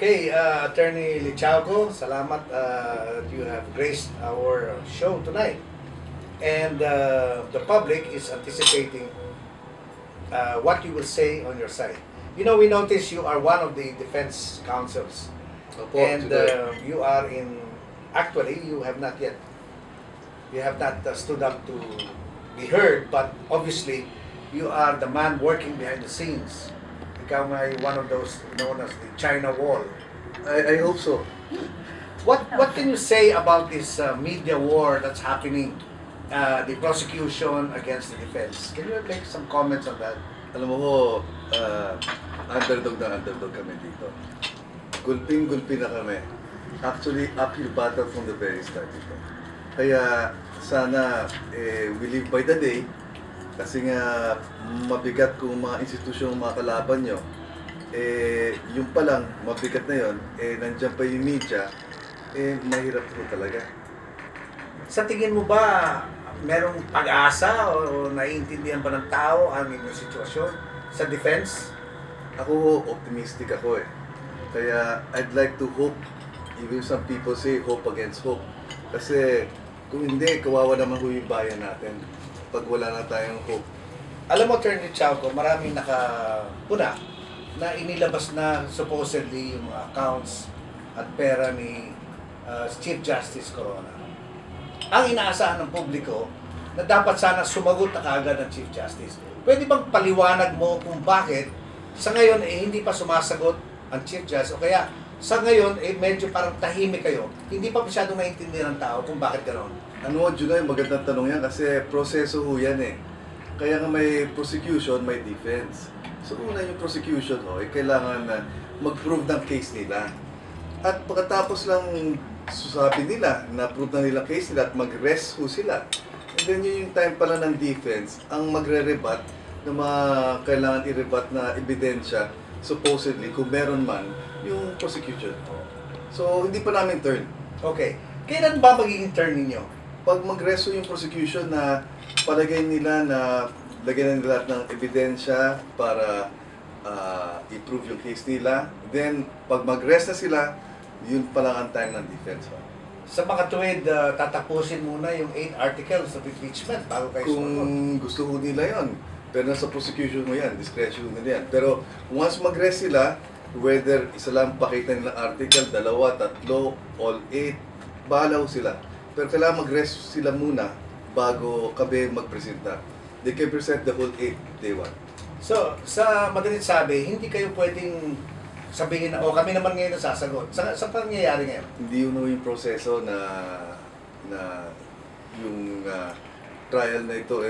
Okay, Attorney Lichago, salamat that you have graced our show tonight. And the public is anticipating what you will say on your side. You know, we notice you are one of the defense counsels. Opo, And today. you are actually, you have not stood up to be heard, but obviously, you are the man working behind the scenes. Ikaw may one of those known as the China Wall. I hope so. What can you say about this media war that's happening, the prosecution against the defense? Can you make some comments on that? Alam mo ko, underdog na underdog kami dito. Gulping-gulpi na kami. Actually, uphill battle from the very start dito. Kaya sana we live by the day. Kasi nga mabigat kung mga institusyong mga kalaban nyo. Yung pa lang, mabigat na yon, nandyan pa yung media, mahirap po talaga. Sa tingin mo ba, merong pag-asa o naiintindihan ba ng tao ang inyong sitwasyon sa defense? Ako, optimistic ako eh. Kaya I'd like to hope, even some people say hope against hope. Kasi kung hindi, kawawa naman ho yung bayan natin pag wala na tayong hope. Alam mo, Attorney Chauco, maraming nakapuna na inilabas na supposedly yung mga accounts at pera ni Chief Justice Corona. Ang inaasahan ng publiko na dapat sana sumagot na kaagad ng Chief Justice. Pwede bang paliwanag mo kung bakit sa ngayon hindi pa sumasagot ang Chief Justice o kaya sa ngayon medyo parang tahimik kayo, hindi pa masyadong naiintindihan ng tao kung bakit gano'n? Ano, Junay, magandang tanong yan kasi proseso ho yan eh. Kaya nga may prosecution, may defense. So una yung prosecution kailangan na mag-prove ng case nila. At pagkatapos lang sasabi nila, na-prove na nila case nila at mag-rest ho sila. And then yun yung time pala ng defense, ang magre-rebut na mga kailangan i-rebut na ebidensya, supposedly, kung meron man, yung prosecution. So hindi pa namin turn. Okay. Kailan ba magiging turn ninyo? Pag mag-reso yung prosecution na palagay nila na lagyan na nila lahat ng ebidensya para i-prove yung case nila, then pag mag-rest na sila, yun pa lang ang time ng defense. Sa mga tuwid, tatapusin muna yung 8 articles of impeachment bago kayo Kung sumagot. gusto ho nila yun, pero nasa prosecution mo yan, discretion nila yan. Pero once mag-rest sila, whether isa lang pakita nilang article, dalawa, tatlo, all 8, bahala ho sila. Pero kailangan mag-rest sila muna bago kami mag-presenta. They can present the whole 8 day 1. So, sa madalit sabi, hindi kayo pwedeng sabihin na, kami naman ngayon ang sasagot. Sa pangyayari ngayon? Hindi yun yung proseso na yung trial na ito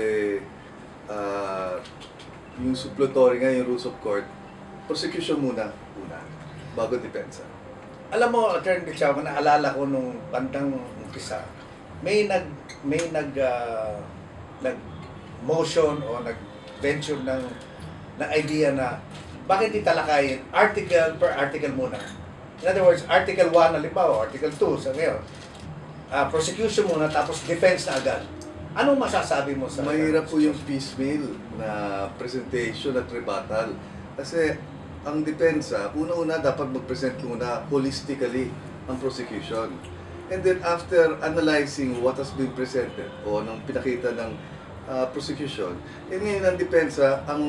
yung suppletory nga, yung rules of court, prosecution muna, bago depensa. Alam mo, Attorney Chauco, naalala ko nung bandang umpisa, may nag motion o nag-venture ng idea na bakit italakayin article per article muna. In other words, Article 1 halimbawa, Article 2 sa ngayon, prosecution muna tapos defense na agad. Anong masasabi mo sa... Mahirap po yung piecemeal na presentation at rebuttal. Kasi ang depensa, una-una dapat mag-present muna holistically ang prosecution. And then after analyzing what has been presented o anong pinakita ng prosecution, ngayon ang depensa, ang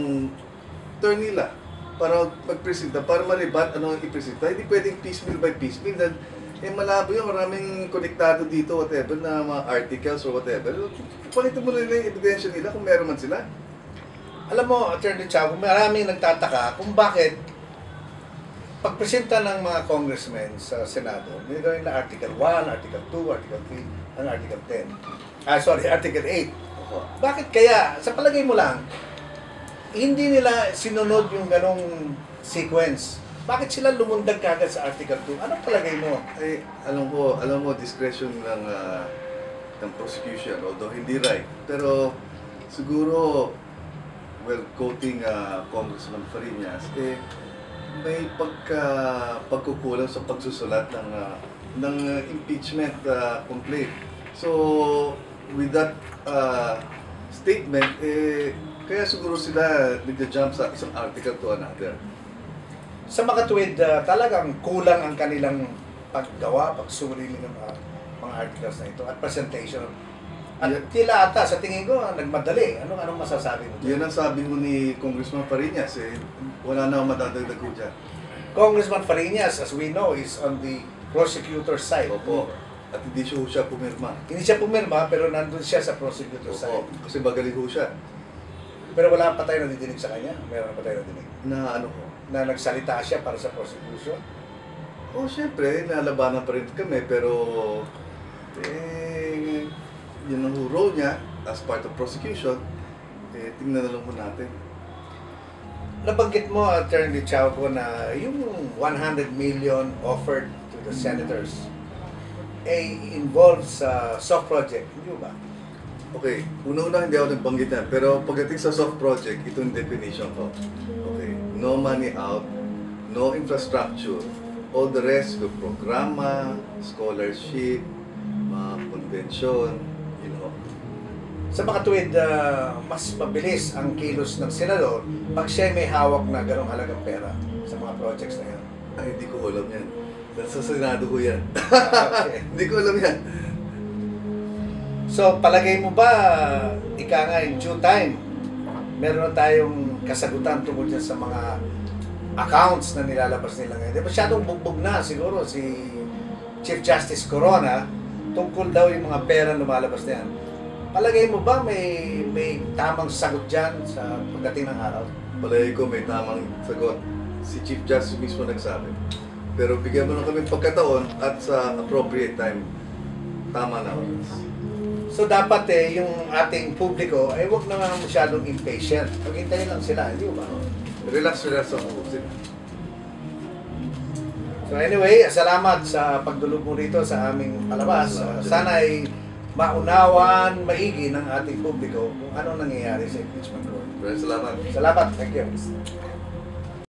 turn nila para mag-presenta, para ma-rebut ano ang i-presenta. Hindi pwedeng piecemeal by piecemeal. Then, malabo yun, maraming konektado dito, whatever, na mga articles or whatever. Pakita mo nila yung ebidensya nila kung meron man sila. Alam mo, Attorney Chauco, maraming nagtataka kung bakit pagpresenta ng mga congressmen sa Senado, nilagay na Article 1, Article 2, Article 3, ang Article 10. Article 8. Bakit kaya, sa palagay mo lang, hindi nila sinunod yung ganong sequence? Bakit sila lumundag kagad sa Article 2? Anong palagay mo? Alam mo, discretion ng prosecution, although hindi right. Pero siguro, quoting Congressman Fariñas, may pagkukulang sa pagsusulat ng impeachment complaint. So, with that statement, kaya siguro sila nag-jump sa isang article to another. Sa makatuwid, talagang kulang ang kanilang paggawa, pagsuri ng mga articles na ito at presentation. At Yeah. tila ata, sa tingin ko, nagmadali. Anong masasabi mo? Yan ang sabi mo ni Congressman Fariñas, wala na akong madadagdag ko dyan. Congressman Fariñas, as we know, is on the prosecutor's side. Opo. At hindi siya pumirma. Hindi siya pumirma, pero nandun siya sa prosecutor's Opo. side. Kasi magaling ho siya. Pero wala pa tayo nadidinig sa kanya. Meron pa tayo nadidinig. Na ano ho. Na nagsalita siya para sa prosecution. Oh, syempre, nalabanan pa rin kami, pero yun ang role niya as part of prosecution, tingnan na lang po natin. Nabanggit mo, Attorney Chauco, na yung 100 million offered to the senators involves soft project, hindi ba? Okay, una-una hindi ako nagbanggit yan, pero pagdating sa soft project, ito yung definition ko. Okay, no money out, no infrastructure, all the rest, yung programa, scholarship, mga convention, you know. Sa makatuwid, mas mabilis ang kilos ng senador pag siya may hawak na ganong halagang pera sa mga projects na yan. Ay, hindi ko alam yan. Nasa Senado ko yan. Okay. Hindi ko alam yan. So, palagay mo ba, ika nga in due time, meron na tayong kasagutan tungkol dyan sa mga accounts na nilalabas nila ngayon? Di ba masyadong bugbog na siguro si Chief Justice Corona tungkol daw yung mga pera lumalabas na yan. Palagay mo ba may tamang sagot dyan sa pagdating ng araw? Palagi ko may tamang sagot. Si Chief Justice mismo nagsabi. Pero bigyan mo lang kami pagkataon at sa appropriate time, tama na oras. So dapat yung ating publiko ay huwag na masyadong impatient. Paghintayin lang sila, hindi ba? Relax ang usin. So anyway, salamat sa pagdulog mo rito sa aming palabas. Sana ay maunawan, maigi ng ating publiko kung ano nangyayari sa impeachment court. Maraming salamat. Salamat. Thank you.